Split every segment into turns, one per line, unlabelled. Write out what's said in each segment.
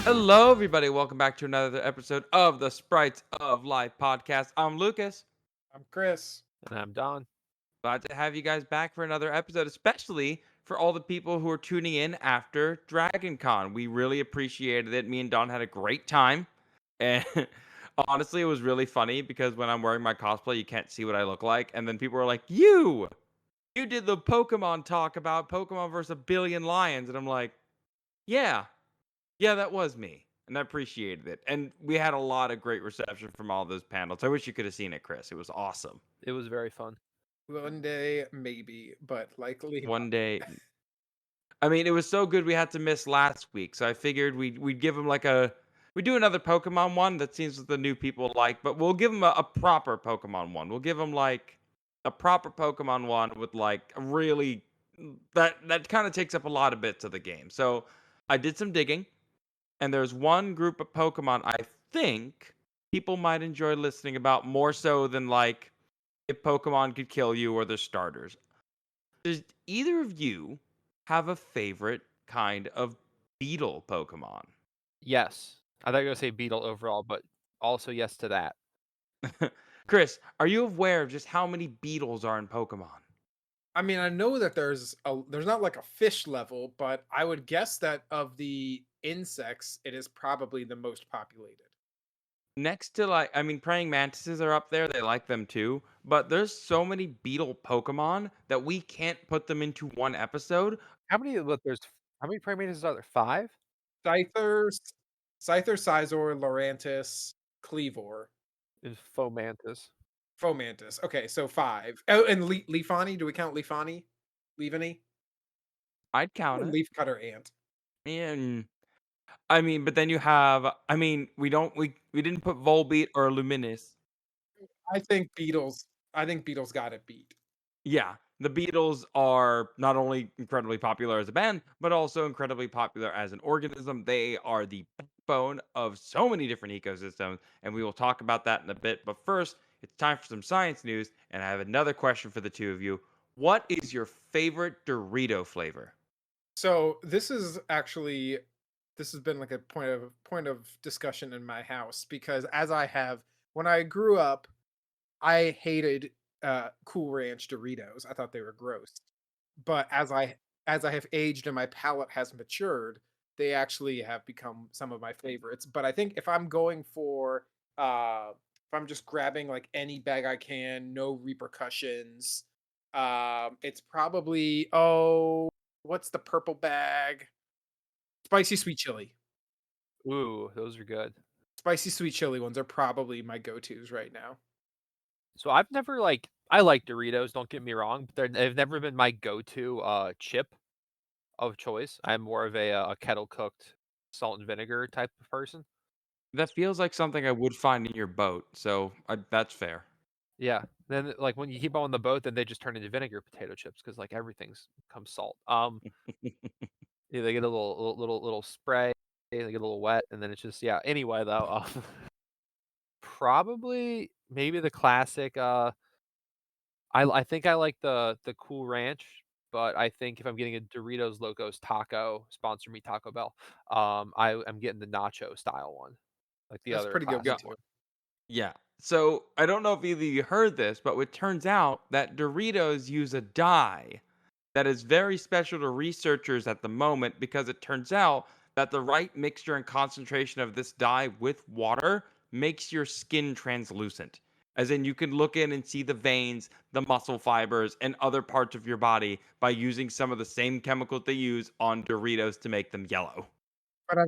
Hello, everybody. Welcome back to another episode of the Sprites of Life podcast. I'm Lucas.
I'm Chris.
And I'm Don.
Glad to have you guys back for another episode, especially for all the people who are tuning in after Dragon Con. We really appreciated it. Me and Don had a great time. And honestly, it was really funny because when I'm wearing my cosplay, you can't see what I look like. And then people are like, you did the Pokemon talk about Pokemon versus a billion lions. And I'm like, yeah. Yeah, that was me, and I appreciated it. And we had a lot of great reception from all those panels. I wish you could have seen it, Chris. It was awesome.
It was very fun.
One day, maybe, but likely
One
not.
day, I mean, it was so good we had to miss last week, so I figured we'd give him like we do another Pokemon one that seems what the new people like, but we'll give him a proper Pokemon one. We'll give him like a proper Pokemon one with like a really that kind of takes up a lot of bits of the game. So I did some digging. And there's one group of Pokemon I think people might enjoy listening about more so than like if Pokemon could kill you or their starters. Does either of you have a favorite kind of beetle Pokemon?
Yes. I thought you were going to say Beetle overall, but also yes to that.
Chris, are you aware of just how many beetles are in Pokemon?
I mean, I know that there's not like a fish level, but I would guess that of the insects, it is probably the most populated.
Next to like, I mean, praying mantises are up there. They like them too. But there's so many beetle Pokemon that we can't put them into one episode.
How many Primates are there? 5?
Scyther, Scyther, Scizor, Lorantis, Cleavor,
And Fomantis.
Fomantis. Okay, so 5. Oh, and Leafani. Do we count Leafani? Leafani?
I'd count it.
Leafcutter Ant.
And I mean, but then you have we didn't put Volbeat or Luminous.
I think Beatles got it beat.
Yeah, the Beatles are not only incredibly popular as a band, but also incredibly popular as an organism. They are the backbone of so many different ecosystems, and we will talk about that in a bit. But first, it's time for some science news, and I have another question for the two of you. What is your favorite Dorito flavor?
So this has been like a point of discussion in my house because when I grew up, I hated Cool Ranch Doritos. I thought they were gross. But as I have aged and my palate has matured, they actually have become some of my favorites. But I think if I'm just grabbing like any bag I can, no repercussions, it's probably what's the purple bag? Spicy sweet chili.
Ooh, those are good.
Spicy sweet chili ones are probably my go-tos right now.
So I've never I like Doritos, don't get me wrong, but they've never been my go-to chip of choice. I'm more of a kettle cooked salt and vinegar type of person.
That feels like something I would find in your boat, so that's fair.
Yeah. Then like when you keep on the boat, then they just turn into vinegar potato chips because like everything's comes salt. Yeah, they get a little spray, they get a little wet, and then it's just yeah. Anyway, though, probably maybe the classic. I think I like the Cool Ranch, but I think if I'm getting a Doritos Locos Taco, sponsor me Taco Bell. I am getting the nacho style one, like the
That's a
other
pretty good
Yeah,
classic
one too.
one.
yeah. So I don't know if either of you heard this, but it turns out that Doritos use a dye that is very special to researchers at the moment because it turns out that the right mixture and concentration of this dye with water makes your skin translucent. As in, you can look in and see the veins, the muscle fibers, and other parts of your body by using some of the same chemicals they use on Doritos to make them yellow.
But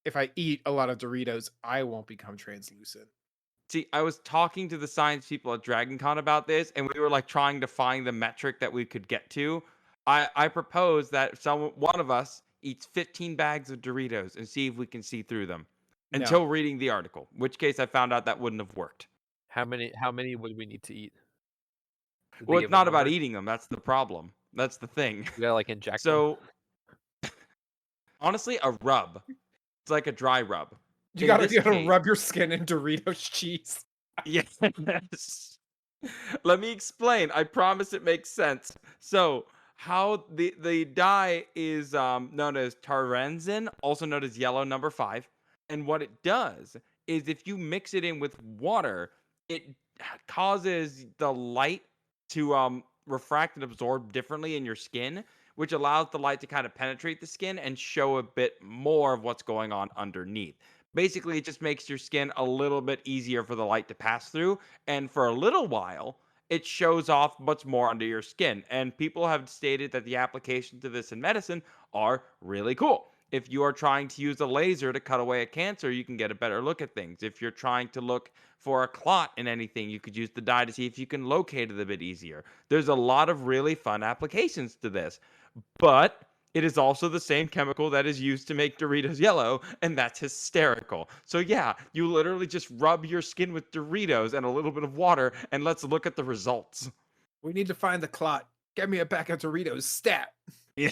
if I eat a lot of Doritos, I won't become translucent.
See, I was talking to the science people at Dragon Con about this, and we were like trying to find the metric that we could get to. I proposed that one of us eats 15 bags of Doritos and see if we can see through them
No.
until reading the article, which case I found out that wouldn't have worked.
How many would we need to eat? Did they
Well, it's
give a
not about
number?
eating them. That's the problem. That's the thing.
We gotta like inject them.
So, honestly, a rub. It's like a dry rub.
You
In
gotta
this
you gotta
case,
rub your skin in Doritos cheese.
yes. Let me explain. I promise it makes sense. So, how the dye is known as Tarenzin, also known as yellow number 5. And what it does is if you mix it in with water, it causes the light to refract and absorb differently in your skin, which allows the light to kind of penetrate the skin and show a bit more of what's going on underneath. Basically, it just makes your skin a little bit easier for the light to pass through, and for a little while it shows off what's more under your skin. And people have stated that the applications of this in medicine are really cool. If you are trying to use a laser to cut away a cancer, you can get a better look at things. If you're trying to look for a clot in anything, you could use the dye to see if you can locate it a bit easier. There's a lot of really fun applications to this, but it is also the same chemical that is used to make Doritos yellow, and that's hysterical. So yeah, you literally just rub your skin with Doritos and a little bit of water, and let's look at the results.
We need to find the clot. Get me a pack of Doritos, stat.
Yeah.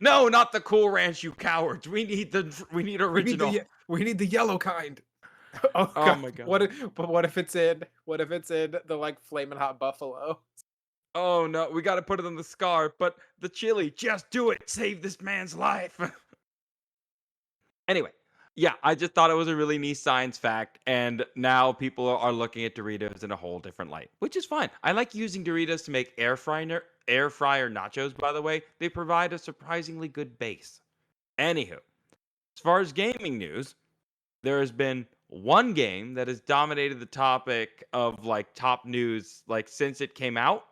No, not the Cool Ranch, you cowards. We need original.
We need the yellow kind. Oh,
Oh
God.
my God.
What if it's in the like flaming hot buffalo?
Oh no, we got to put it on the scar, but the chili, just do it. Save this man's life. Anyway, yeah, I just thought it was a really neat science fact, and now people are looking at Doritos in a whole different light, which is fine. I like using Doritos to make air fryer nachos, by the way. They provide a surprisingly good base. Anywho, as far as gaming news, there has been one game that has dominated the topic of like top news like since it came out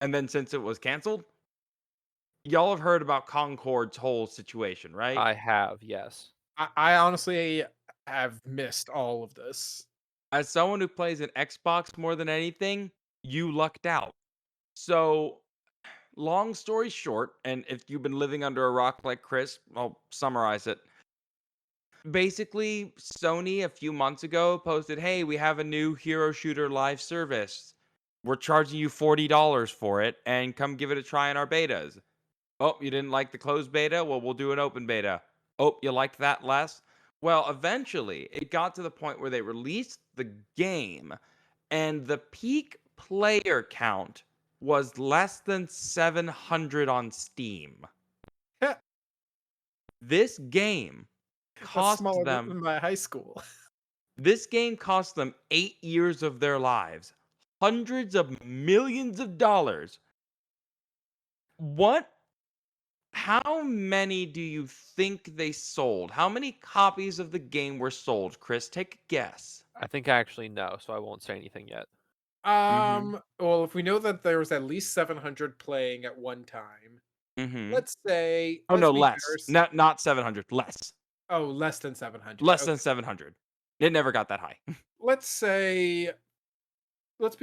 and then since it was canceled. Y'all have heard about Concord's whole situation, right?
I have, yes.
I honestly have missed all of this.
As someone who plays an Xbox more than anything, you lucked out. So, long story short, and if you've been living under a rock like Chris, I'll summarize it. Basically, Sony a few months ago posted, "Hey, we have a new hero shooter live service. We're charging you $40 for it, and come give it a try in our betas." Oh, you didn't like the closed beta? Well, we'll do an open beta. Oh, you liked that less? Well, eventually, it got to the point where they released the game, and the peak player count was less than 700 on Steam. This game
That's
cost
smaller
them
than my high school.
This game cost them 8 years of their lives, hundreds of millions of dollars. What How many do you think they sold? How many copies of the game were sold? Chris, take a guess.
I think I actually know, so I won't say anything yet.
Well, if we know that there was at least 700 playing at one time, let's say
Oh no,
be
less.
generous.
Not 700, less.
Oh, less than 700.
Less
Okay.
than 700. It never got that high.
Let's be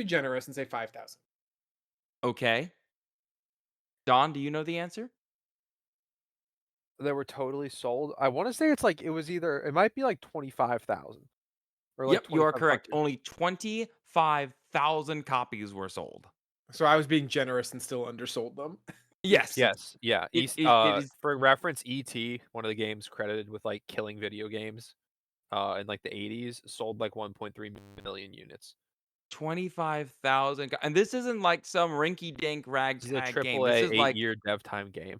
generous and say 5,000.
Okay. Don, do you know the answer?
They were totally sold. I want to say it might be like 25,000 or like
Yep, you are correct.
2,500.
Only 25,000 copies were sold.
So I was being generous and still undersold them.
Yes.
Yes, yeah.
It is
For reference, ET, one of the games credited with like killing video games, in like the 80s, sold like 1.3 million units.
25,000. And this isn't like some rinky-dink
This is a
ragtag game.
AAA
This is like
8-year dev time game.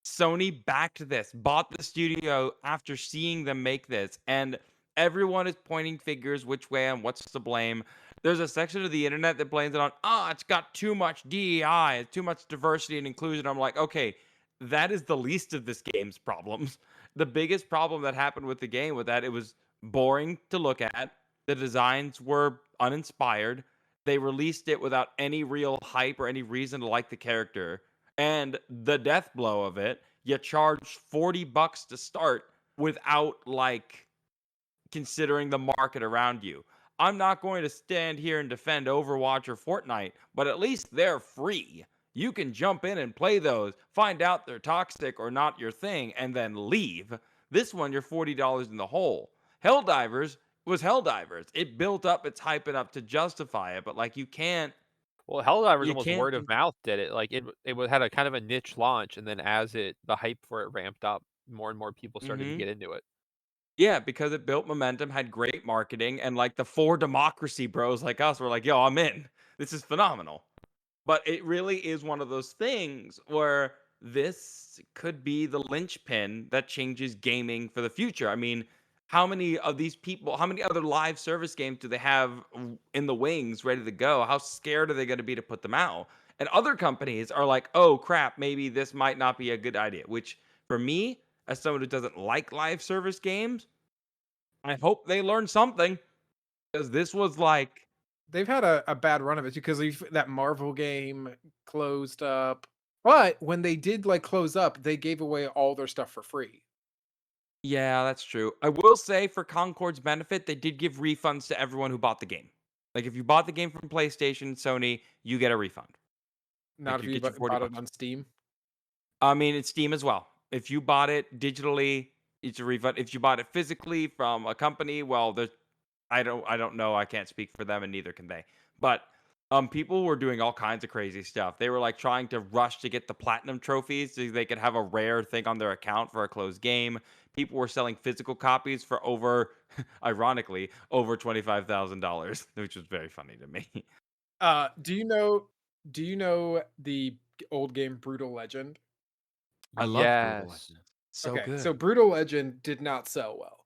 Sony backed this, bought the studio after seeing them make this, and everyone is pointing fingers which way and what's to blame. There's a section of the internet that blames it on, it's got too much DEI, too much diversity and inclusion. I'm like, okay, that is the least of this game's problems. The biggest problem that happened with the game was that it was boring to look at. The designs were uninspired. They released it without any real hype or any reason to like the character. And the death blow of it, you charge $40 to start without like considering the market around you. I'm not going to stand here and defend Overwatch or Fortnite, but at least they're free. You can jump in and play those, find out they're toxic or not your thing, and then leave. This one, you're $40 in the hole. Helldivers was Helldivers. It built up its hype enough to justify it, but like you can't.
Well, Helldivers
You
almost
can't.
word of mouth did it. Like had a kind of a niche launch, and then as the hype for it ramped up, more and more people started to get into it.
Yeah, because it built momentum, had great marketing, and like the 4 democracy bros like us were like, yo, I'm in. This is phenomenal. But it really is one of those things where this could be the linchpin that changes gaming for the future. I mean, how many of these people, how many other live service games do they have in the wings ready to go? How scared are they going to be to put them out? And other companies are like, oh crap, maybe this might not be a good idea. Which for me, as someone who doesn't like live service games, I hope they learn something, because this was like,
They've had a bad run of it because that Marvel game closed up. But when they did like close up, they gave away all their stuff for free.
yeah, that's true. I will say, for Concord's benefit, they did give refunds to everyone who bought the game. Like, if you bought the game from PlayStation, Sony, you get a refund.
Not
Like,
if
you
you
get your 40
bought it
bucks.
on Steam.
I mean, it's Steam as well. If you bought it digitally, it's a refund. If you bought it physically from a company, well, there's I don't know. I can't speak for them, and neither can they. But people were doing all kinds of crazy stuff. They were like trying to rush to get the platinum trophies so they could have a rare thing on their account for a closed game. People were selling physical copies for over, ironically, over $25,000, which was very funny to me.
Do you know? Do you know the old game Brutal Legend?
I loved Brutal
Yes.
Legends. So
Okay,
good.
so Brutal Legend did not sell well.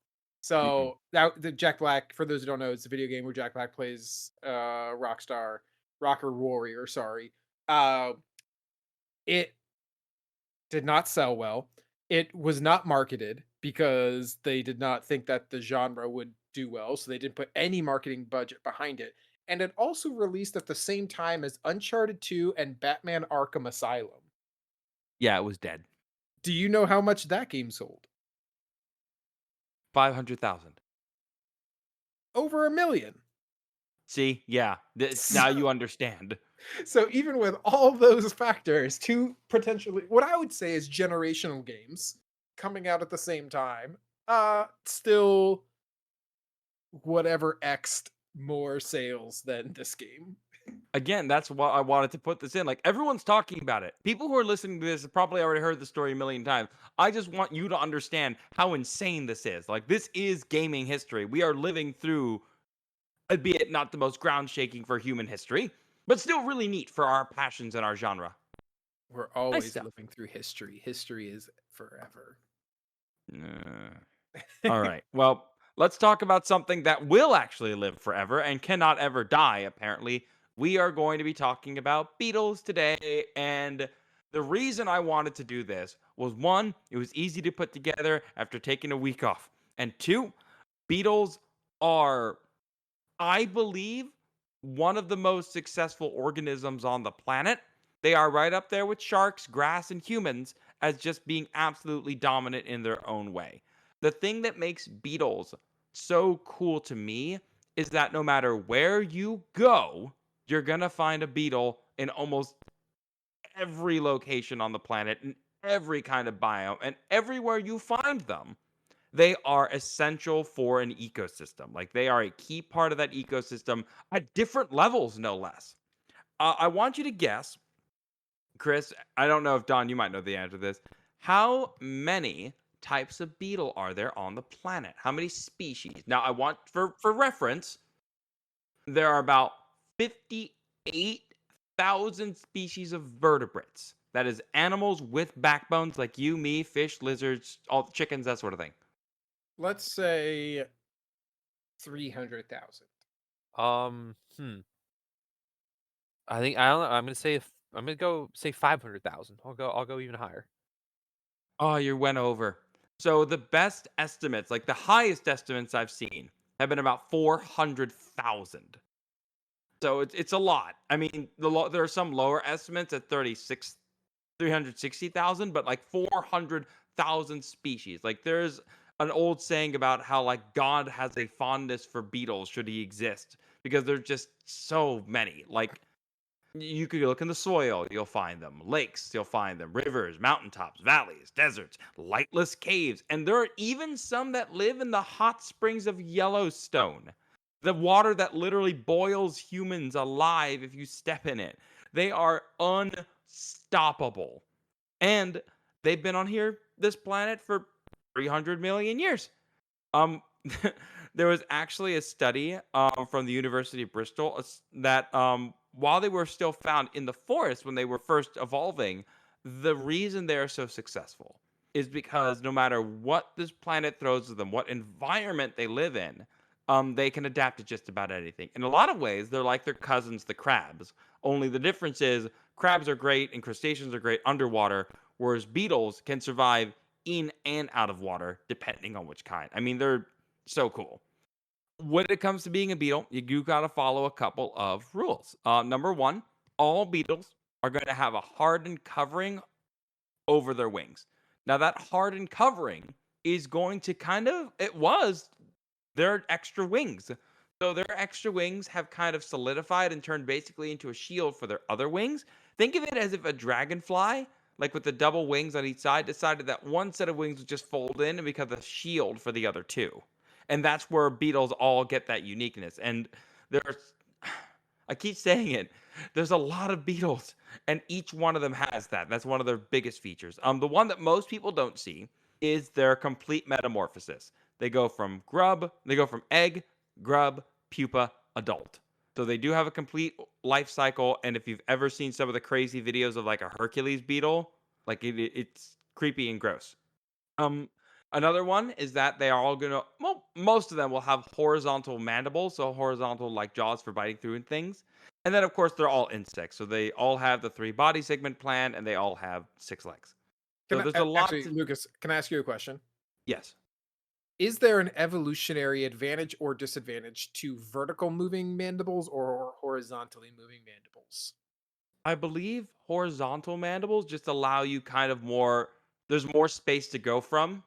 Mm-mm.
So that the Jack Black, for those who don't know, it's a video game where Jack Black plays rocker warrior. Sorry, uh, it did not sell well. It was not marketed because they did not think that the genre would do well, so they didn't put any marketing budget behind it. And it also released at the same time as Uncharted 2 and Batman Arkham Asylum.
Yeah, it was dead.
Do you know how much that game sold?
500,000.
Over a million.
See, yeah, now you understand.
So even with all those factors, two potentially what I would say is generational games coming out at the same time, still whatever x'd more sales than this game.
Again, that's why I wanted to put this in. Like, everyone's talking about it. People who are listening to this have probably already heard the story a million times. I just want you to understand how insane this is. Like, this is gaming history. We are living through, albeit not the most ground shaking for human history, but still really neat for our passions and our genre.
We're
Nice
always
stuff.
living through history. History is forever.
All right. Well, let's talk about something that will actually live forever and cannot ever die, apparently. We are going to be talking about Beetles today. And the reason I wanted to do this was, one, it was easy to put together after taking a week off. And two, Beetles are, I believe, one of the most successful organisms on the planet. They are right up there with sharks, grass, and humans as just being absolutely dominant in their own way. The thing that makes beetles so cool to me is that no matter where you go, you're going to find a beetle in almost every location on the planet, in every kind of biome, and everywhere you find them, they are essential for an ecosystem. Like, they are a key part of that ecosystem at different levels, no less. I want you to guess, Chris. I don't know if Don, you might know the answer to this. How many types of beetle are there on the planet? How many species? Now, I want, for reference, there are about 58,000 species of vertebrates. That is animals with backbones like you, me, fish, lizards, all chickens, that sort of thing.
Let's say 300,000.
Um, hmm. I think I don't know. I'm gonna go say 500,000. I'll go even higher.
Oh, you went over. So the best estimates, like the highest estimates I've seen, have been about 400,000. So it's a lot. I mean, there are some lower estimates at 360,000, but like 400,000 species. Like, there's an old saying about how, like, God has a fondness for beetles should he exist, because there's just so many. Like, you could look in the soil, you'll find them. Lakes, you'll find them. Rivers, mountaintops, valleys, deserts, lightless caves. And there are even some that live in the hot springs of Yellowstone. The water that literally boils humans alive if you step in it. They are unstoppable. And they've been on this planet, for 300 million years. Um, there was actually a study from the University of Bristol that while they were still found in the forest when they were first evolving, the reason they are so successful is because no matter what this planet throws at them, what environment they live in, they can adapt to just about anything. In a lot of ways, they're like their cousins, the crabs. Only the difference is crabs are great and crustaceans are great underwater, whereas beetles can survive in and out of water depending on which kind. I mean, they're so cool. When it comes to being a beetle, you do got to follow a couple of rules. Number one, all beetles are going to have a hardened covering over their wings. Now, that hardened covering is going to it was their extra wings. So their extra wings have kind of solidified and turned basically into a shield for their other wings. Think of it as if a dragonfly, like with the double wings on each side, decided that one set of wings would just fold in and become a shield for the other two. And that's where beetles all get that uniqueness. And there's, I keep saying it, there's a lot of beetles, and each one of them has that. That's one of their biggest features. The one that most people don't see is their complete metamorphosis. They go from egg, grub, pupa, adult. So they do have a complete life cycle. And if you've ever seen some of the crazy videos of like a Hercules beetle, like it's creepy and gross. Another one is that they are all gonna, well, most of them will have horizontal mandibles, so horizontal like jaws for biting through and things. And then of course they're all insects, so they all have the 3 body segment plan, and they all have 6 legs. So there's a lot
Actually,
to,
Lucas, can I ask you a question?
yes.
Is there an evolutionary advantage or disadvantage to vertical moving mandibles or horizontally moving mandibles?
I believe horizontal mandibles just allow you kind of more, there's more space to go from.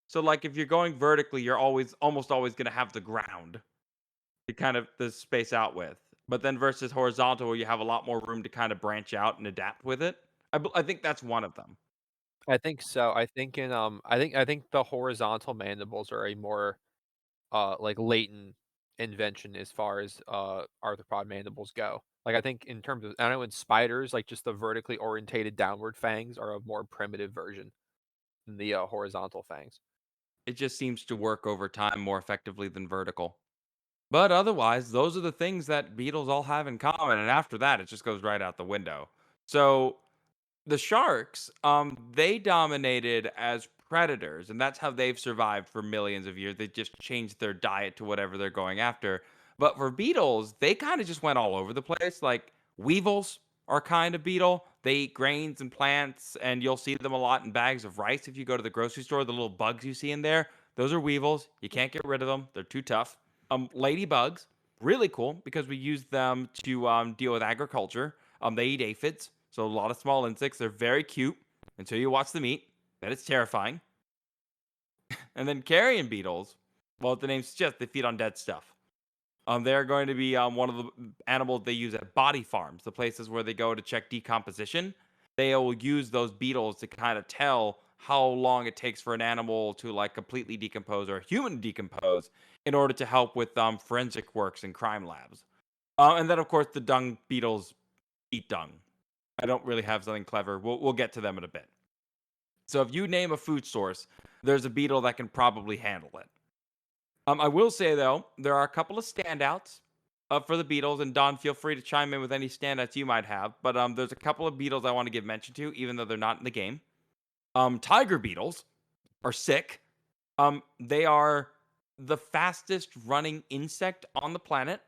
So like if you're going vertically, you're almost always going to have the ground to kind of the space out with. But then versus horizontal where you have a lot more room to kind of branch out and adapt with it. I think that's one of them.
I think so. I think the horizontal mandibles are a more like latent invention as far as arthropod mandibles go. Like I think in terms of I know in spiders, like just the vertically orientated downward fangs are a more primitive version than the horizontal fangs.
It just seems to work over time more effectively than vertical. But otherwise, those are the things that beetles all have in common. And after that, it just goes right out the window. So the sharks, they dominated as predators, and that's how they've survived for millions of years. They just changed their diet to whatever they're going after. But for beetles, they kind of just went all over the place. Like weevils are kind of beetle. They eat grains and plants, and you'll see them a lot in bags of rice if you go to the grocery store. The little bugs you see in there, those are weevils. You can't get rid of them. They're too tough. Ladybugs, really cool because we use them to deal with agriculture. They eat aphids, so a lot of small insects. They're very cute until you watch them eat. That is terrifying. And then carrion beetles, well, the name suggests they feed on dead stuff. They're going to be one of the animals they use at body farms, the places where they go to check decomposition. They will use those beetles to kind of tell how long it takes for an animal to like completely decompose or a human to decompose in order to help with forensic works and crime labs. And then, of course, the dung beetles eat dung. I don't really have something clever. We'll get to them in a bit. So if you name a food source, there's a beetle that can probably handle it. I will say though, there are a couple of standouts for the beetles, and Don, feel free to chime in with any standouts you might have. But there's a couple of beetles I want to give mention to, even though they're not in the game. Tiger beetles are sick. They are the fastest running insect on the planet.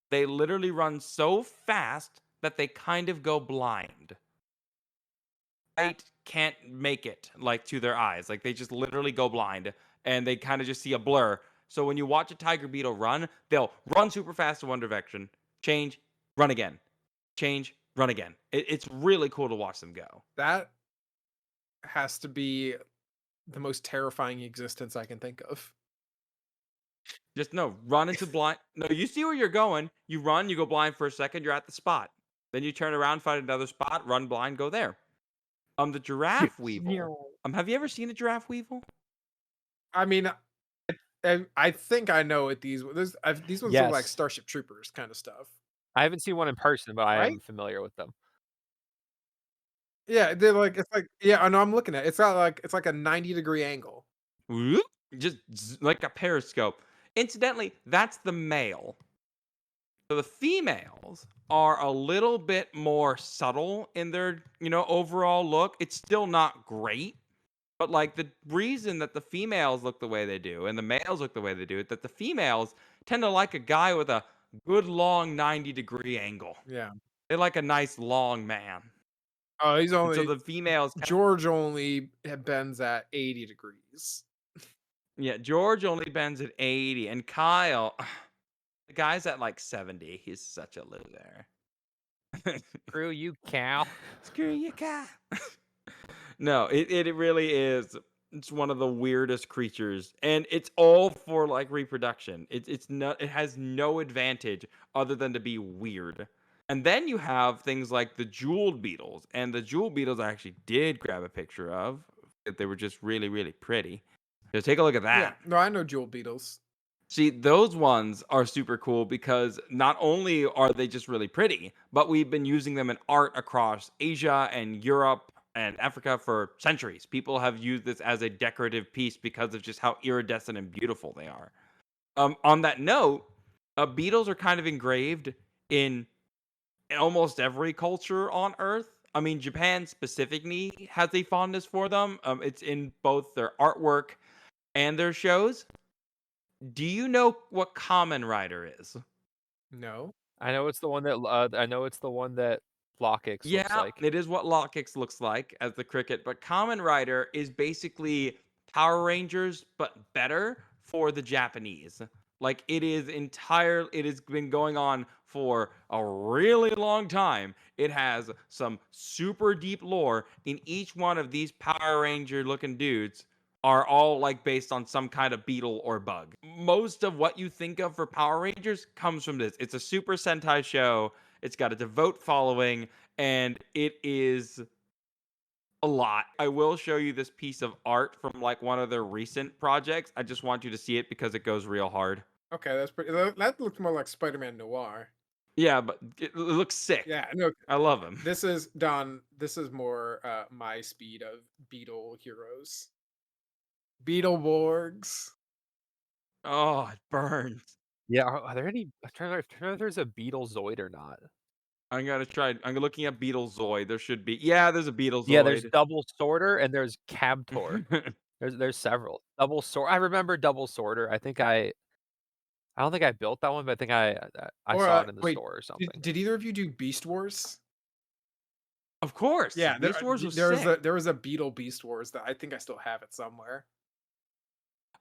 They literally run so fast that they kind of go blind. Light can't make it like to their eyes. Like they just literally go blind and they kind of just see a blur. So when you watch a tiger beetle run, they'll run super fast in one direction, change, run again, change, run again. It's really cool to watch them go.
That has to be the most terrifying existence I can think of.
Just no, run into blind. No, you see where you're going. You run, you go blind for a second, you're at the spot. Then you turn around, find another spot, run blind, go there. The giraffe weevil. Have you ever seen a giraffe weevil?
I mean, I think I know what these these ones look like
Yes.
Starship Troopers kind of stuff,
I haven't seen one in person, but I
right?
am familiar with them.
Yeah, they're like it's like yeah, I know I'm looking at it. It's like a 90-degree angle.
Whoop, just like a periscope. Incidentally, that's the male. So the females are a little bit more subtle in their, overall look. It's still not great, but like the reason that the females look the way they do and the males look the way they do is that the females tend to like a guy with a good long 90-degree angle.
Yeah.
They like a nice long man.
Oh, he's
And so
only
the females
George only bends at 80 degrees.
yeah, George only bends at 80 and Kyle the guy's at like 70. He's such a loser.
Screw you, Cal.
Screw you, Kyle. No, it really is. It's one of the weirdest creatures, and it's all for like reproduction. It's not. It has no advantage other than to be weird. And then you have things like the jeweled beetles, and the jeweled beetles I actually did grab a picture of. They were just really, really pretty. So take a look at that.
Yeah, no, I know jewel beetles.
See, those ones are super cool because not only are they just really pretty, but we've been using them in art across Asia and Europe and Africa for centuries. People have used this as a decorative piece because of just how iridescent and beautiful they are. On that note, beetles are kind of engraved in almost every culture on Earth. I mean, Japan specifically has a fondness for them. It's in both their artwork and their shows. Do you know what Kamen Rider is?
No.
I know it's the one that Lockix looks
Yeah,
like.
it is what Lockix looks like as the cricket, but Kamen Rider is basically Power Rangers, but better for the Japanese. Like it has been going on for a really long time. It has some super deep lore in each one of these Power Ranger looking dudes are all like based on some kind of beetle or bug. Most of what you think of for Power Rangers comes from this. It's a Super Sentai show. It's got a devout following, and it is a lot. I will show you this piece of art from like one of their recent projects. I just want you to see it because it goes real hard.
Okay, that's pretty. That looks more like Spider-Man Noir.
Yeah, but it looks sick.
Yeah, no,
I love him.
this is Don. This is more my speed of Beetle heroes. Beetleborgs.
Oh, it burns.
Yeah, are there any? I'm trying to remember if there's a Beetlezoid or not.
I'm gonna try. I'm looking at Beetlezoid. There should be. Yeah, there's a Beetlezoid.
Yeah, there's Double Sorter and there's Cabtor. There's several. Double Sort. I remember Double Sorter. I don't think I built that one, but I think I
Or
saw it in the
wait,
store or something.
did either of you do Beast Wars?
Of course.
Yeah,
Beast Wars was
there
sick.
was a Beetle Beast Wars that I think I still have it somewhere.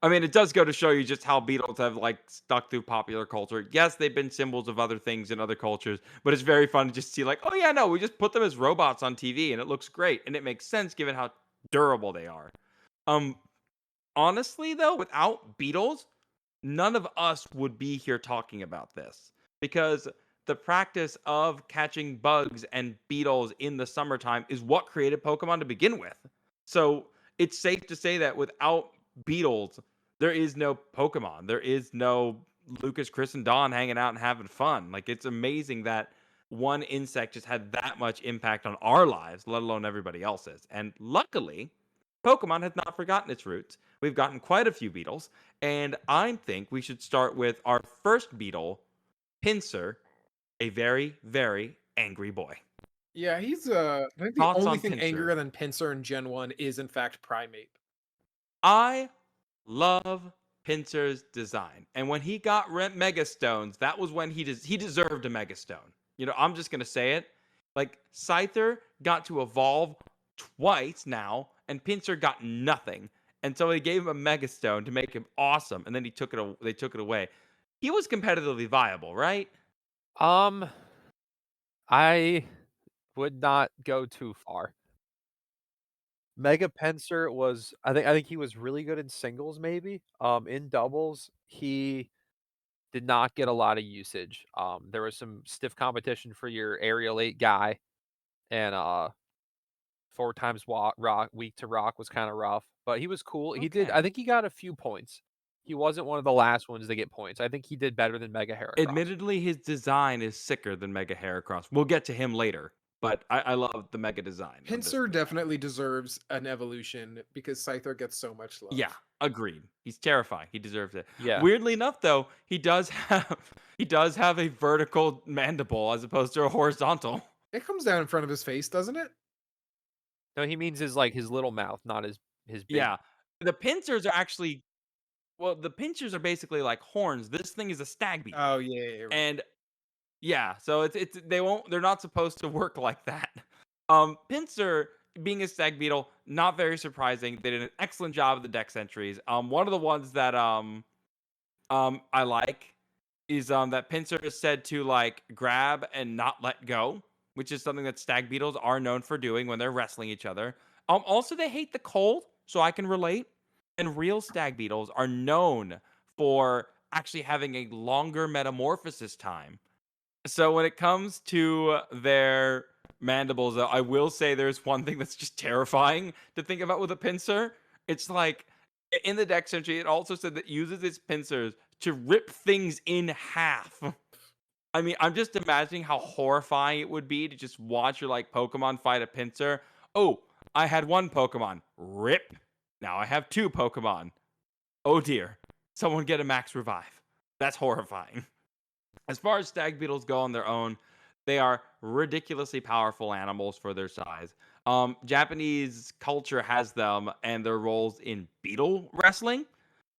I mean, it does go to show you just how beetles have like stuck through popular culture. Yes, they've been symbols of other things in other cultures, but it's very fun to just see like, oh yeah, no, we just put them as robots on TV and it looks great and it makes sense given how durable they are. Um Honestly though, without beetles, none of us would be here talking about this because the practice of catching bugs and beetles in the summertime is what created Pokemon to begin with. So it's safe to say that without beetles, there is no Pokemon. There is no Lucas, Chris, and Don hanging out and having fun. Like it's amazing that one insect just had that much impact on our lives, let alone everybody else's. And luckily, Pokemon has not forgotten its roots. We've gotten quite a few beetles, and I think we should start with our first beetle, Pinsir, a very, very angry boy.
Yeah, he's I think the
Thoughts
only
on
thing
Pinsir?
angrier than Pinsir in Gen 1 is in fact Primate.
I love Pinsir's design, and when he got Mega Stones, that was when he deserved a Mega Stone. I'm just gonna say it. Like Scyther got to evolve twice now, and Pinsir got nothing, and so they gave him a Mega Stone to make him awesome, and then they took it away. He was competitively viable, right?
I would not go too far. Mega Pinsir was I think he was really good in singles maybe. In doubles, he did not get a lot of usage. There was some stiff competition for your aerial 8 guy, and 4 times rock weak to rock was kind of rough, but he was cool. He did
Okay.
I think he got a few points. He wasn't one of the last ones to get points. I think he did better than Mega Heracross.
Admittedly, his design is sicker than Mega Heracross. We'll get to him later, but I love the Mega design. of this
Pinsir
guy.
definitely deserves an evolution because Scyther gets so much love.
Yeah, agreed. He's terrifying. He deserves it.
Yeah.
Weirdly enough, though, he does He does have a vertical mandible as opposed to a horizontal.
It comes down in front of his face, doesn't it?
No, he means his little mouth, not his big.
Yeah. The pincers are actually well, the pincers are basically like horns. This thing is a stag beetle.
Oh yeah, yeah, right.
And yeah, so they're not supposed to work like that. Pinsir being a stag beetle, not very surprising. They did an excellent job of the deck entries. One of the ones that I like is that Pinsir is said to like grab and not let go, which is something that stag beetles are known for doing when they're wrestling each other. Also they hate the cold, so I can relate. And real stag beetles are known for actually having a longer metamorphosis time. So when it comes to their mandibles, though, I will say there's one thing that's just terrifying to think about with a pincer. It's like in the deck entry, it also said that it uses its pincers to rip things in half. I mean, I'm just imagining how horrifying it would be to just watch your like Pokemon fight a pincer. Oh, I had one Pokemon. Rip. Now I have two Pokemon. Oh dear. Someone get a max revive. That's horrifying. As far as stag beetles go on their own, they are ridiculously powerful animals for their size. Japanese culture has them and their roles in beetle wrestling.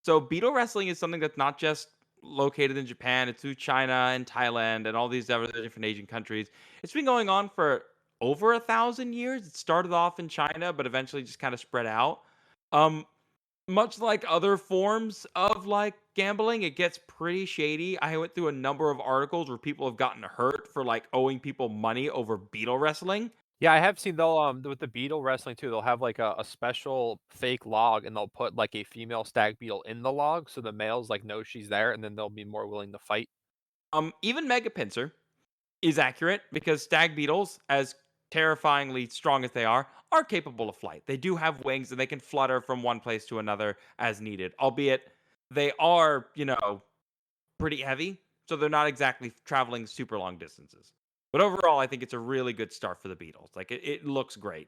So beetle wrestling is something that's not just located in Japan. It's through China and Thailand and all these other different Asian countries. It's been going on for over 1,000 years. It started off in China, but eventually just kind of spread out. Um, Much like other forms of like gambling, it gets pretty shady. I went through a number of articles where people have gotten hurt for like owing people money over beetle wrestling.
Yeah, I have seen they'll with the beetle wrestling too. They'll have like a special fake log, and they'll put like a female stag beetle in the log, so the males like know she's there, and then they'll be more willing to fight.
Even Mega Pinsir is accurate because stag beetles, as terrifyingly strong as they are capable of flight. They do have wings and they can flutter from one place to another as needed, albeit they are, pretty heavy, so they're not exactly traveling super long distances. But overall, I think it's a really good start for the beetles. Like, it looks great.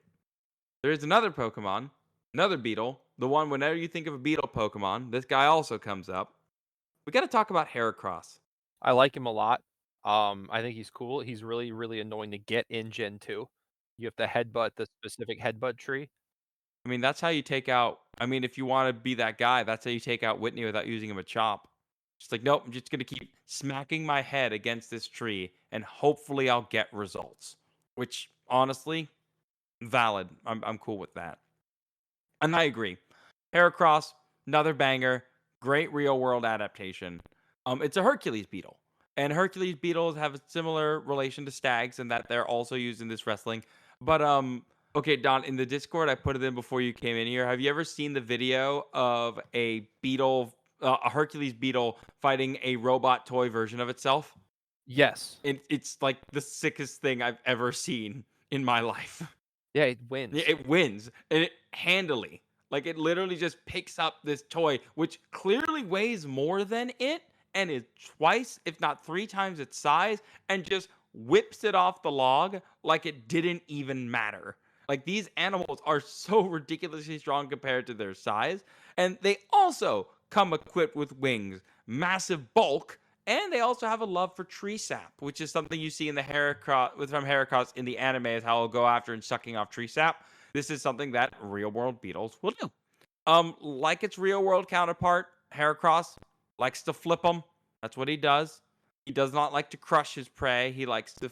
There is another Pokemon, another beetle, the one whenever you think of a beetle Pokemon, this guy also comes up. We got to talk about Heracross.
I like him a lot. I think he's cool. He's really, really annoying to get in Gen 2. You have to headbutt the specific headbutt tree.
I mean, that's how you take out. I mean, if you want to be that guy, that's how you take out Whitney without using him a chop. Just like, nope, I'm just gonna keep smacking my head against this tree, and hopefully I'll get results. Which, honestly, valid. I'm cool with that. And I agree. Heracross, another banger, great real world adaptation. It's a Hercules beetle, and Hercules beetles have a similar relation to stags in that they're also used in this wrestling. But okay, Don, in the Discord, I put it in before you came in here. Have you ever seen the video of a beetle, a Hercules beetle fighting a robot toy version of itself?
Yes.
It's like the sickest thing I've ever seen in my life.
Yeah, it wins.
Yeah, it wins, and it handily. Like, it literally just picks up this toy, which clearly weighs more than it, and is twice, if not three times its size, and just whips it off the log like it didn't even matter. Like, these animals are so ridiculously strong compared to their size, and they also come equipped with wings, massive bulk, and they also have a love for tree sap, which is something you see in the Heracross from Heracross in the anime, is how it'll go after and sucking off tree sap. This is something that real world beetles will do. Like its real world counterpart, Heracross likes to flip them. That's what he does. He does not like to crush his prey. He likes to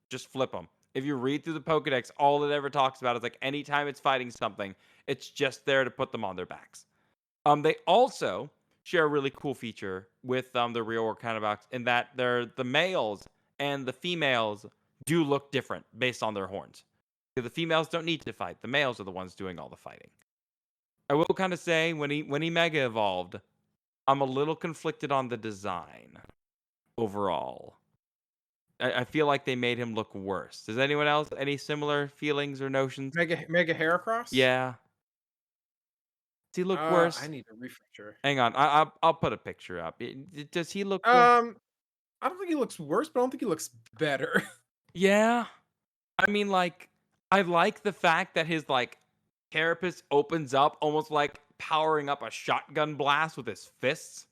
just flip them. If you read through the Pokedex, all it ever talks about is like anytime it's fighting something, it's just there to put them on their backs. They also share a really cool feature with the real world counterparts in that the males and the females do look different based on their horns. The females don't need to fight. The males are the ones doing all the fighting. I will kind of say when he mega evolved, I'm a little conflicted on the design overall. I feel like they made him look worse. Does anyone else any similar feelings or notions?
Mega Heracross?
Yeah. Does he look worse?
I need a refresher.
Hang on, I'll put a picture up. Does he look worse?
I don't think he looks worse, but I don't think he looks better.
Yeah. I mean, like, I like the fact that his like carapace opens up almost like powering up a shotgun blast with his fists.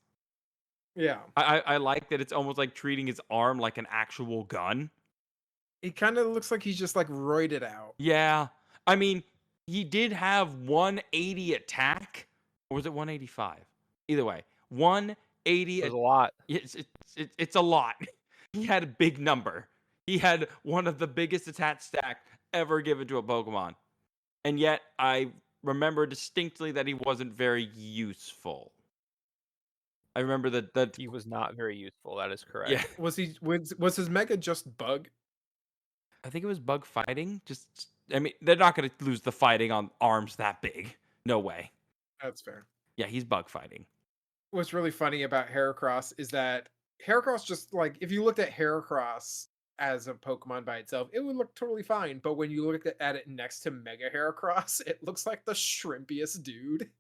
Yeah.
I like that it's almost like treating his arm like an actual gun.
It kind of looks like he's just like roided out.
Yeah. I mean, he did have 180 attack, or was it 185? Either way, 180.
It was a lot.
It's a lot. He had a big number. He had one of the biggest attack stack ever given to a Pokemon. And yet, I remember distinctly that he wasn't very useful. I remember that
He was not very useful. That is
yeah.
correct.
Was his Mega just bug?
I think it was bug fighting. Just, I mean, they're not going to lose the fighting on arms that big. No way.
That's fair.
Yeah, he's bug fighting.
What's really funny about Heracross is that Heracross just like if you looked at Heracross as a Pokemon by itself, it would look totally fine. But when you look at it next to Mega Heracross, it looks like the shrimpiest dude.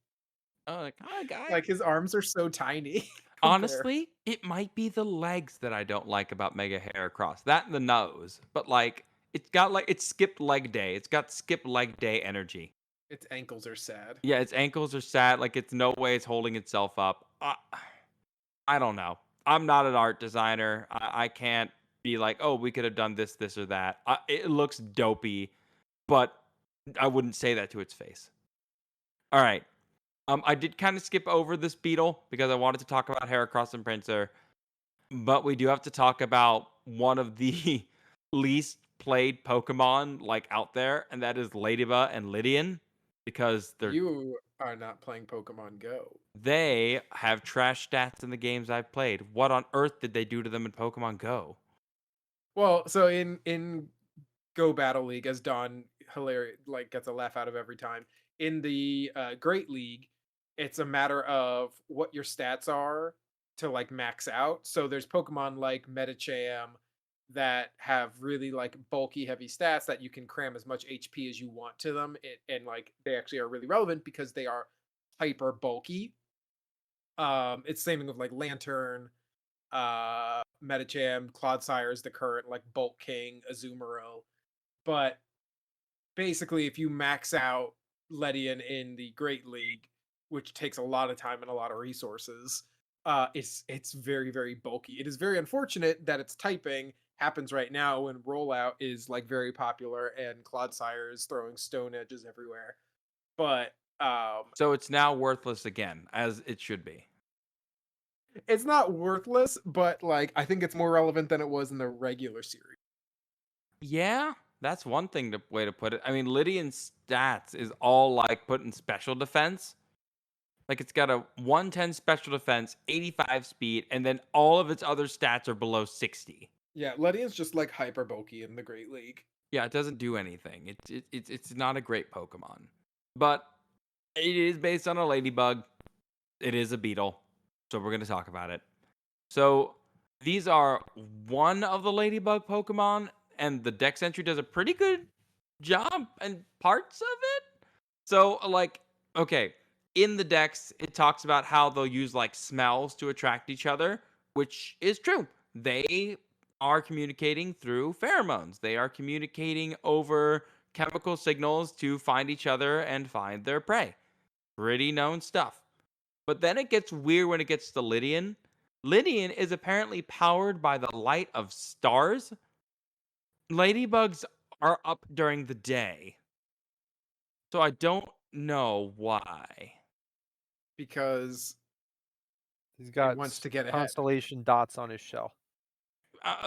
Oh, like, hi, guy.
Like his arms are so tiny.
Honestly, it might be the legs that I don't like about Mega Heracross. That and the nose. But like it's skipped leg day. It's got skipped leg day energy.
Its ankles are sad.
Yeah, its ankles are sad. Like it's no way it's holding itself up. I don't know. I'm not an art designer. I can't be like, oh, we could have done this, this, or that. It looks dopey, but I wouldn't say that to its face. All right. I did kind of skip over this Beetle because I wanted to talk about Heracross and Pinsir, but we do have to talk about one of the least played Pokemon like out there, and that is Ledyba and Ledian, because
You are not playing Pokemon Go.
they have trash stats in the games I've played. What on earth did they do to them in Pokemon Go?
Well, so in Go Battle League, as Don hilarious like gets a laugh out of every time. In the Great League, it's a matter of what your stats are to like max out. So there's Pokemon like Medicham that have really like bulky, heavy stats that you can cram as much HP as you want to them, and like they actually are really relevant because they are hyper bulky. It's same thing with like Lantern, Medicham, Clodsire is the current like Bulk King, Azumarill. But basically, if you max out Ledian in the Great League, which takes a lot of time and a lot of resources, it's very, very bulky. It is very unfortunate that its typing happens right now when rollout is like very popular and Clodsire is throwing stone edges everywhere. But
So it's now worthless again, as it should be.
it's not worthless, but like I think it's more relevant than it was in the regular series.
Yeah, that's one thing way to put it. I mean, Lydian's stats is all like put in special defense. Like it's got a 110 special defense, 85 speed, and then all of its other stats are below 60.
Yeah, Ledian's just like hyper bulky in the Great League.
Yeah, it doesn't do anything. It's not a great Pokemon, but it is based on a ladybug. It is a beetle, so we're gonna talk about it. So these are one of the ladybug Pokemon, and the Dex entry does a pretty good job and parts of it. So like, okay, in the Dex, it talks about how they'll use like smells to attract each other, which is true. They are communicating through pheromones. They are communicating over chemical signals to find each other and find their prey. Pretty known stuff. But then it gets weird when it gets to Ledian. Ledian is apparently powered by the light of stars. Ladybugs are up during the day. So I don't know why.
Because
He's got
wants to get ahead.
constellation dots on his shell.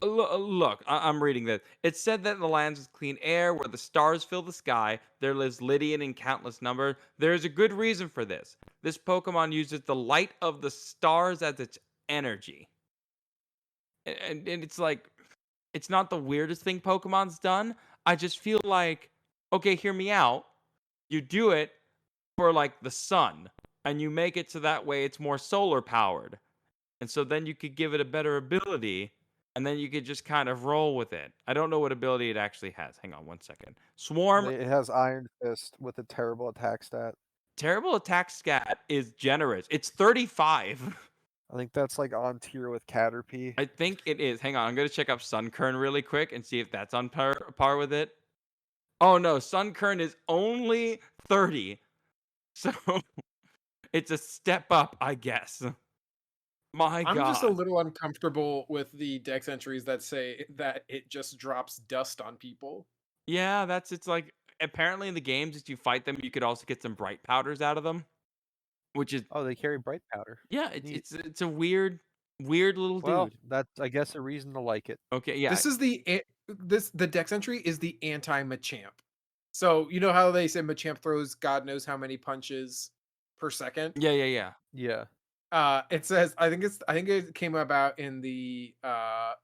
Look, I'm reading this. It said that in the lands with clean air, where the stars fill the sky, there lives Lydian in countless number. There is a good reason for this. This Pokemon uses the light of the stars as its energy. And it's like, it's not the weirdest thing Pokemon's done. I just feel like, okay, hear me out. You do it for like the sun, and you make it so that way it's more solar powered. And so then you could give it a better ability, and then you could just kind of roll with it. I don't know what ability it actually has. Hang on one second. Swarm,
It has Iron Fist with a terrible attack stat.
terrible attack stat is generous. It's 35.
I think that's like on tier with Caterpie.
I think it is. Hang on, I'm going to check up Sunkern really quick and see if that's on par with it. Oh no, Sunkern is only 30. So it's a step up, I guess. My
I'm just a
God.
little uncomfortable with the dex entries that say that it just drops dust on people.
Yeah, it's like apparently in the games, if you fight them, you could also get some bright powders out of them, which is
Oh, they carry bright powder.
yeah,
Neat.
it's a weird little
Well,
dude.
that's, I guess, a reason to like it.
Okay, yeah,
This is the dex entry is the anti Machamp. So you know how they say Machamp throws God knows how many punches per second?
yeah.
Yeah.
It says I think it came about in the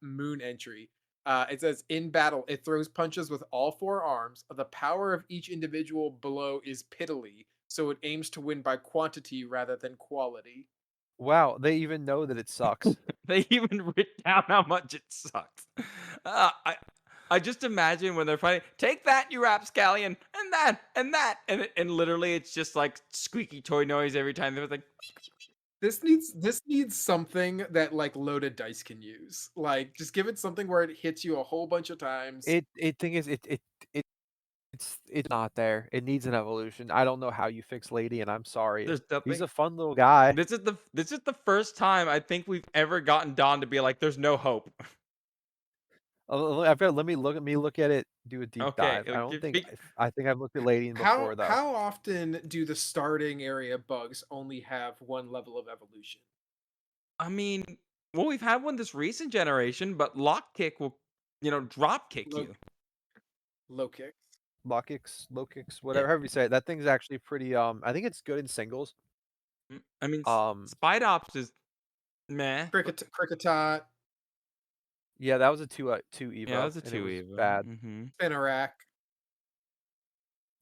moon entry. It says in battle it throws punches with all four arms. The power of each individual blow is piddly, so it aims to win by quantity rather than quality.
Wow, they even know that it sucks.
They even writ down how much it sucks. Uh, I I just imagine when they're fighting, take that, you rapscallion, and that, and literally it's just like squeaky toy noise every time. They're like,
This needs something that like loaded dice can use. Like just give it something where it hits you a whole bunch of times.
It thing is it's not there. It needs an evolution. I don't know how you fix Lady, and I'm sorry.
there's
He's
nothing.
a fun little guy.
This is the first time I think we've ever gotten Don to be like, there's no hope.
I've got let me look at it, do a deep
Okay,
dive. I don't think
be-
I think I've looked at Ladian
How
before though.
how often do the starting area bugs only have one level of evolution?
I mean, well, we've had one this recent generation, but lock kick will, drop kick
Low,
you.
low kicks.
Low kicks,
Yeah,
whatever however you say it. That thing's actually pretty I think it's good in singles.
I mean,
Um
Spidops is meh, but
Cricketot,
yeah, that was a 2
yeah,
Evo
that's a
and it
two
was
Evo.
bad.
Spinarak.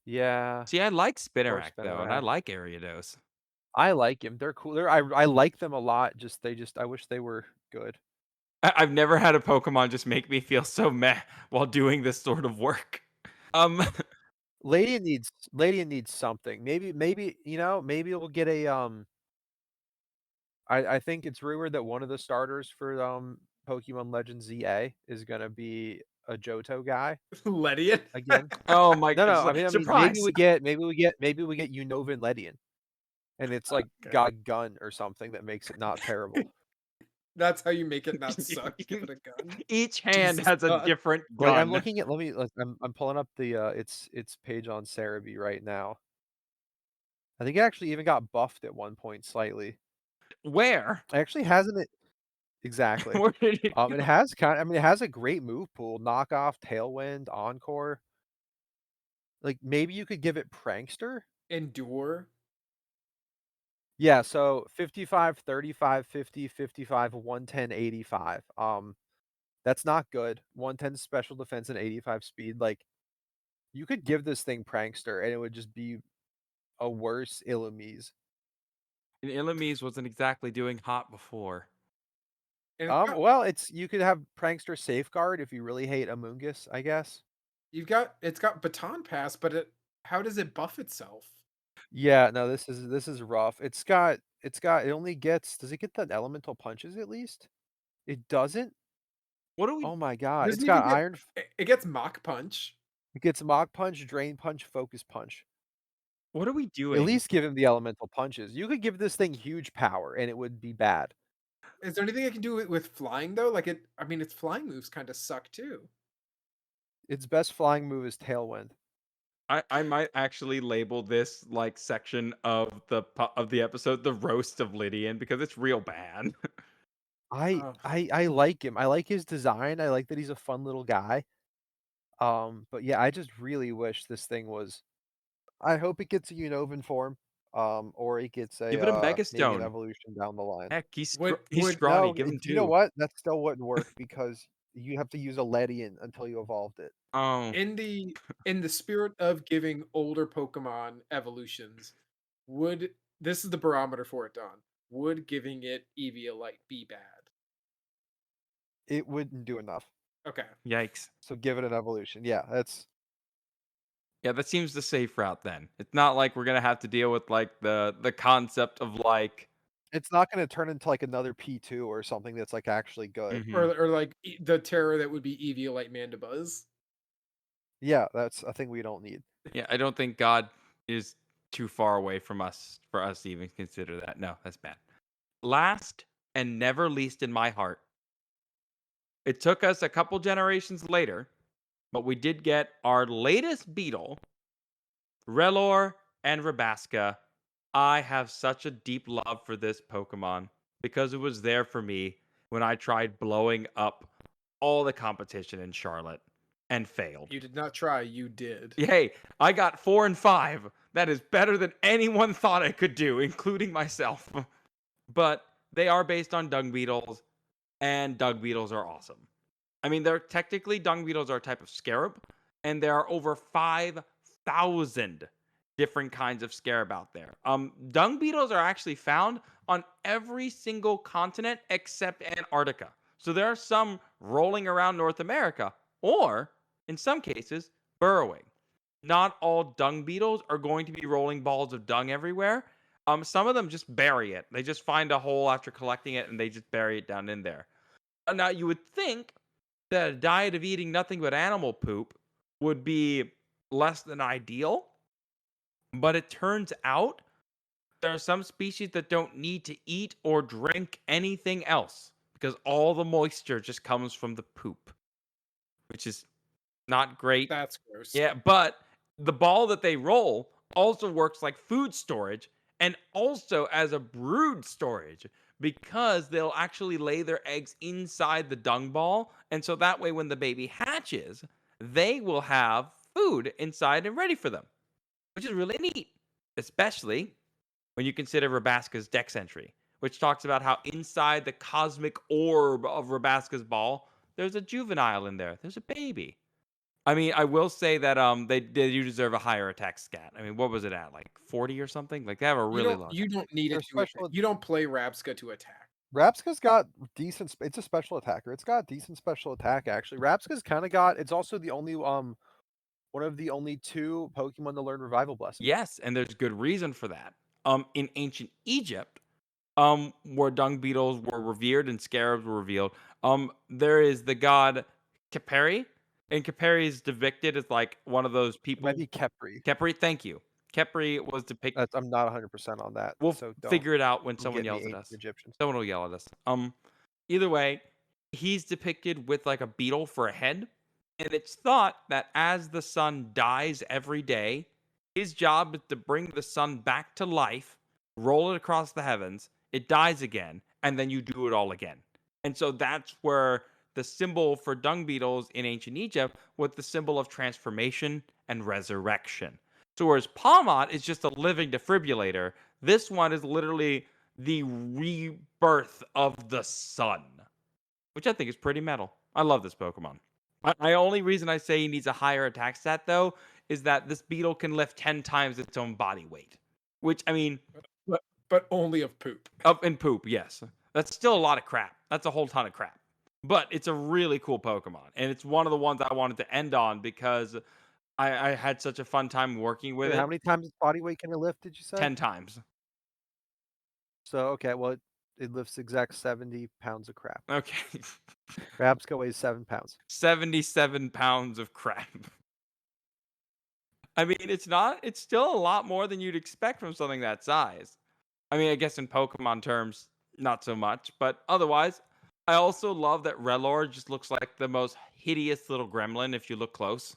Yeah,
See, I like
poor
Spinnerack though, and I
Spinarak.
like Ariados.
I like him. They're cool. I like them a lot. Just I wish they were good.
I've never had a Pokemon just make me feel so meh while doing this sort of work. Um,
Ladian needs something. Maybe maybe we'll get a I think it's rumored that one of the starters for Pokemon Legends ZA is gonna be a Johto guy
Ledian.
again.
oh my,
No,
it's
no,
like,
I mean
surprise!
maybe we get Unova and Ledian, and it's like
Okay.
got gun or something that makes it not terrible.
That's how you make it not suck. Give it a gun.
Each hand
Jesus
has a
God.
different
Like I'm
gun.
looking at I'm pulling up the its page on Cerebi right now. I think it actually even got buffed at one point slightly.
Where?
It actually hasn't it exactly.
Where did it
It
go?
has kind I mean, it has a great move pool, knockoff, tailwind, encore. Like maybe you could give it prankster?
Endure.
Yeah, so 55, 35, 50, 55, 110, 85. That's not good. 110 special defense and 85 speed. Like you could give this thing prankster and it would just be a worse Illumise.
And Illumise wasn't exactly doing hot before.
And it's got,
Well, it's you could have prankster safeguard if you really hate Amoonguss, I guess.
it's got baton pass, but how does it buff itself?
Yeah, no, this is rough. It only gets does it get the elemental punches at least? It doesn't?
What do we?
Oh my
It
god. It's
doesn't even
got
get
iron
it gets Mach Punch.
it gets Mach Punch, Drain Punch, Focus Punch.
What are we
At
doing?
least give him the elemental punches. You could give this thing huge power and it would be bad.
Is there anything I can do with flying though? Like I mean, its flying moves kind of suck too.
Its best flying move is Tailwind.
I might actually label this like section of the episode the roast of Lydian because it's real bad.
Oh,
I like him. I like his design. I like that he's a fun little guy. But yeah, I just really wish this thing was I hope it gets a Unova form, or it gets
Give it a
maybe an
Megastone.
evolution down the line.
Heck, he's
would
scrawny.
No,
Give him
you know
two.
what? That still wouldn't work because you have to use a Ledian until you evolved it.
Oh,
in the spirit of giving older Pokemon evolutions, would this is the barometer for it, Don? Would giving it Eviolite be bad?
It wouldn't do enough.
Okay.
yikes!
So give it an evolution. Yeah, that's
Yeah, that seems the safe route then. It's not like we're gonna have to deal with like the concept of like.
it's not gonna turn into like another P2 or something that's like actually good.
Mhm.
Or like the terror that would be Eviolite Mandibuzz.
Yeah, that's a thing we don't need.
Yeah, I don't think God is too far away from us for us to even consider that. No, that's bad. Last and never least in my heart. It took us a couple generations later, but we did get our latest Beetle, Rellor and Rabasca. I have such a deep love for this Pokemon because it was there for me when I tried blowing up all the competition in Charlotte and failed.
You did not try, you did.
Hey, I got 4 and 5. That is better than anyone thought I could do, including myself. But they are based on dung beetles, and dung beetles are awesome. I mean, they're technically dung beetles are a type of scarab, and there are over 5,000 different kinds of scarab out there. Dung beetles are actually found on every single continent except Antarctica. So there are some rolling around North America, or in some cases, burrowing. Not all dung beetles are going to be rolling balls of dung everywhere. Some of them just bury it. They just find a hole after collecting it and they just bury it down in there. Now, you would think that a diet of eating nothing but animal poop would be less than ideal, but it turns out there are some species that don't need to eat or drink anything else because all the moisture just comes from the poop, which is not great.
That's gross.
Yeah, but the ball that they roll also works like food storage and also as a brood storage because they'll actually lay their eggs inside the dung ball. And so that way, when the baby hatches, they will have food inside and ready for them, which is really neat, especially when you consider Rabasca's Dex entry, which talks about how inside the cosmic orb of Rabasca's ball, there's a juvenile in there. There's a baby. I mean, I will say that they do deserve a higher attack stat. I mean, what was it at? Like 40 or something? Like they have a really low.
You don't need
They're
it to attack.
special-
You don't play Rabasca to attack.
Rabasca's got decent. It's a special attacker. It's got decent special attack actually. Rabasca's kind of got. It's also the only one of the only 2 Pokemon to learn Revival Blessing.
Yes, and there's good reason for that. In ancient Egypt, where dung beetles were revered and scarabs were revealed, there is the god Khepri, and Khepri is depicted as like one of those
It
people.
might be Khepri.
Khepri, thank you. Khepri was depicted.
I'm not 100% on that.
We'll
so don't
figure it out when
get
someone
me
yells at
ancient
us.
Egyptians.
Someone will yell at us. Either way, he's depicted with like a beetle for a head, and it's thought that as the sun dies every day, his job is to bring the sun back to life, roll it across the heavens, it dies again, and then you do it all again. And so that's where the symbol for dung beetles in ancient Egypt was the symbol of transformation and resurrection. So whereas Palmot is just a living defibrillator, this one is literally the rebirth of the sun, which I think is pretty metal. I love this Pokemon. My only reason I say he needs a higher attack stat, though, is that this beetle can lift 10 times its own body weight. Which, I mean,
But only of poop.
up in poop, yes. That's still a lot of crap. That's a whole ton of crap. But it's a really cool Pokemon. And it's one of the ones I wanted to end on because I had such a fun time working with
Wait,
it.
how many times its body weight can it lift? Did you say?
10 times.
So okay, well it lifts exact 70 pounds of crap.
Okay.
Rabasca weighs 7 pounds.
77 pounds of crap. I mean, it's still a lot more than you'd expect from something that size. I mean, I guess in Pokemon terms, not so much, but otherwise, I also love that Rellor just looks like the most hideous little gremlin if you look close.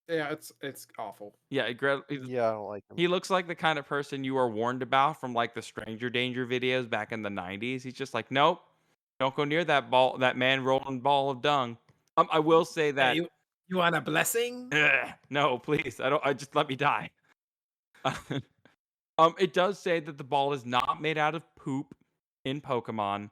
Yeah, it's awful.
Yeah,
Yeah, I don't like him.
he looks like the kind of person you were warned about from like the Stranger Danger videos back in the 90s. He's just like, nope, don't go near that man rolling ball of dung. I will say that.
Hey, you want a blessing?
No, please. I just let me die. It does say that the ball is not made out of poop in Pokemon.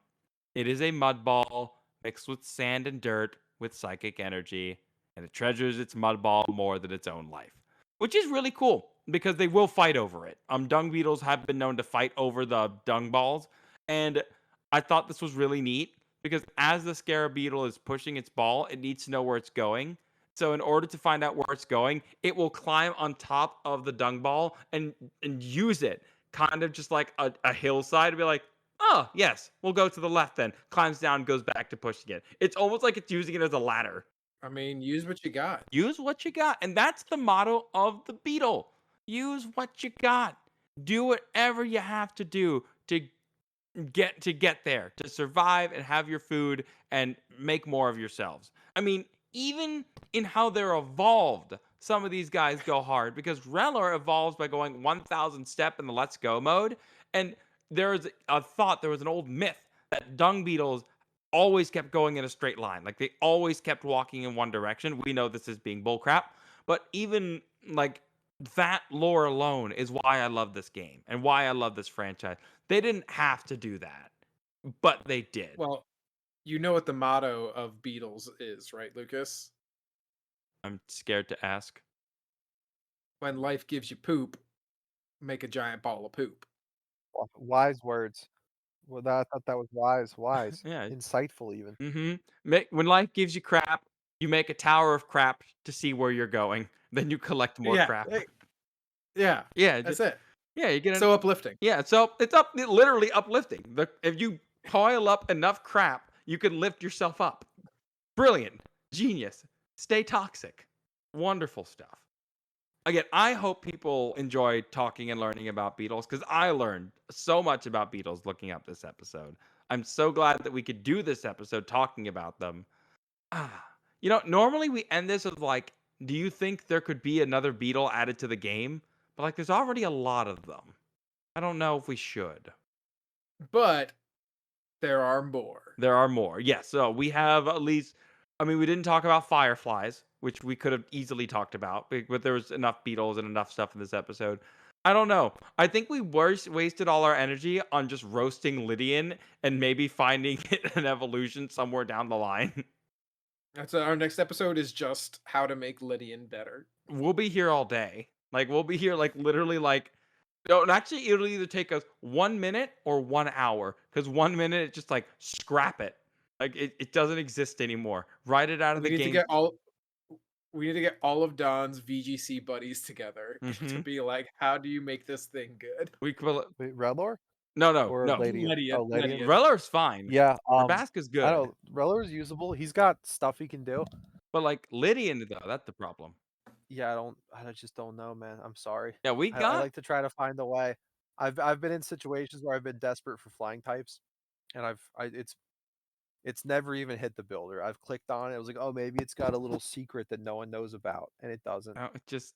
It is a mud ball mixed with sand and dirt with psychic energy, and it treasures its mud ball more than its own life, which is really cool because they will fight over it. Dung beetles have been known to fight over the dung balls, and I thought this was really neat because as the scarab beetle is pushing its ball, it needs to know where it's going. So in order to find out where it's going, it will climb on top of the dung ball and use it kind of just like a hillside to be like, oh, yes, we'll go to the left then. Climbs down, goes back to pushing it. It's almost like it's using it as a ladder.
I mean, use what you got.
Use what you got. And that's the motto of the Beetle. Use what you got. Do whatever you have to do to get there, to survive and have your food and make more of yourselves. I mean, even in how they're evolved, some of these guys go hard because Rellor evolves by going 1,000 step in the Let's Go mode. And there was an old myth that dung beetles always kept going in a straight line. Like they always kept walking in one direction. We know this is being bullcrap, but even like that lore alone is why I love this game and why I love this franchise. They didn't have to do that, but they did.
Well, you know what the motto of Beetles is, right, Lucas?
I'm scared to ask.
When life gives you poop, make a giant ball of poop.
Wise words. Well, I thought that was wise,
Yeah.
insightful even.
When life gives you crap, you make a tower of crap to see where you're going. Then you collect more crap.
Yeah,
Yeah,
that's it.
Yeah, you get
So uplifting.
Yeah, so it's literally uplifting. If you pile up enough crap, you can lift yourself up. Brilliant. Genius. Stay toxic. Wonderful stuff. Again, I hope people enjoy talking and learning about beetles because I learned so much about beetles looking up this episode. I'm so glad that we could do this episode talking about them. Normally we end this with like, do you think there could be another beetle added to the game? But like, there's already a lot of them. I don't know if we should.
But there are more.
There are more. Yes. So we have at least, we didn't talk about fireflies, which we could have easily talked about, but there was enough beetles and enough stuff in this episode. I don't know. I think we wasted all our energy on just roasting Ledian and maybe finding an evolution somewhere down the line.
That's our next episode is just how to make Ledian better.
We'll be here all day. Like we'll be here like literally like no, and actually it'll either take us 1 minute or 1 hour. Because 1 minute it's just like scrap it. Like it doesn't exist anymore. Write it out of the game.
We need to get all of Don's VGC buddies together to
Mhm.
be like, how do you make this thing good?
We could
Wait, Rellor
no,
or
no.
Ledian?
Ledian.
Oh, Ledian.
Ledian.
Rellor's fine.
Yeah,
Rabasca's
I
good.
don't know. Rellor's usable. He's got stuff he can do.
But like Lydian though, that's the problem.
Yeah, I just don't know, man. I'm sorry.
Yeah, we
I
got
like to try to find a way. I've been in situations where I've been desperate for flying types, and it's never even hit the builder. I've clicked on it. I was like, oh, maybe it's got a little secret that no one knows about, and it doesn't.
oh, just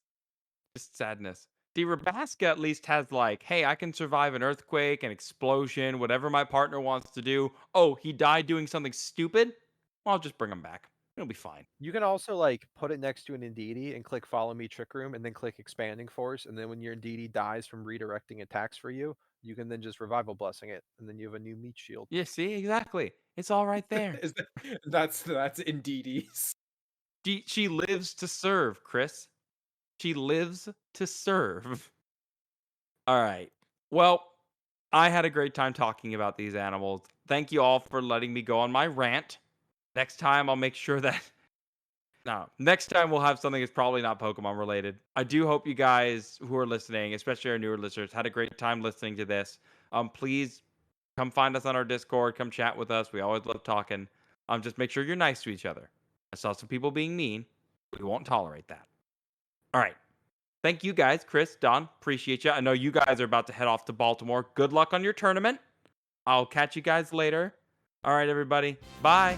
sadness. The Rabasca at least has like, hey, I can survive an earthquake, an explosion, whatever my partner wants to do. Oh, he died doing something stupid? Well, I'll just bring him back. It'll be fine.
You can also like put it next to an Indeedee and click Follow Me Trick Room, and then click Expanding Force, and then when your Indeedee dies from redirecting attacks for you, you can then just Revival Blessing it, and then you have a new meat shield.
Yeah, see, exactly. It's all right there.
That's Indeedee's.
She lives to serve, Chris. She lives to serve. All right. Well, I had a great time talking about these animals. Thank you all for letting me go on my rant. Next time, I'll make sure that. No, next time we'll have something that's probably not Pokemon related. I do hope you guys who are listening, especially our newer listeners, had a great time listening to this. Please come find us on our Discord. Come chat with us. We always love talking. Just make sure you're nice to each other. I saw some people being mean. We won't tolerate that. All right. Thank you guys, Chris, Don. Appreciate you. I know you guys are about to head off to Baltimore. Good luck on your tournament. I'll catch you guys later. All right, everybody. Bye.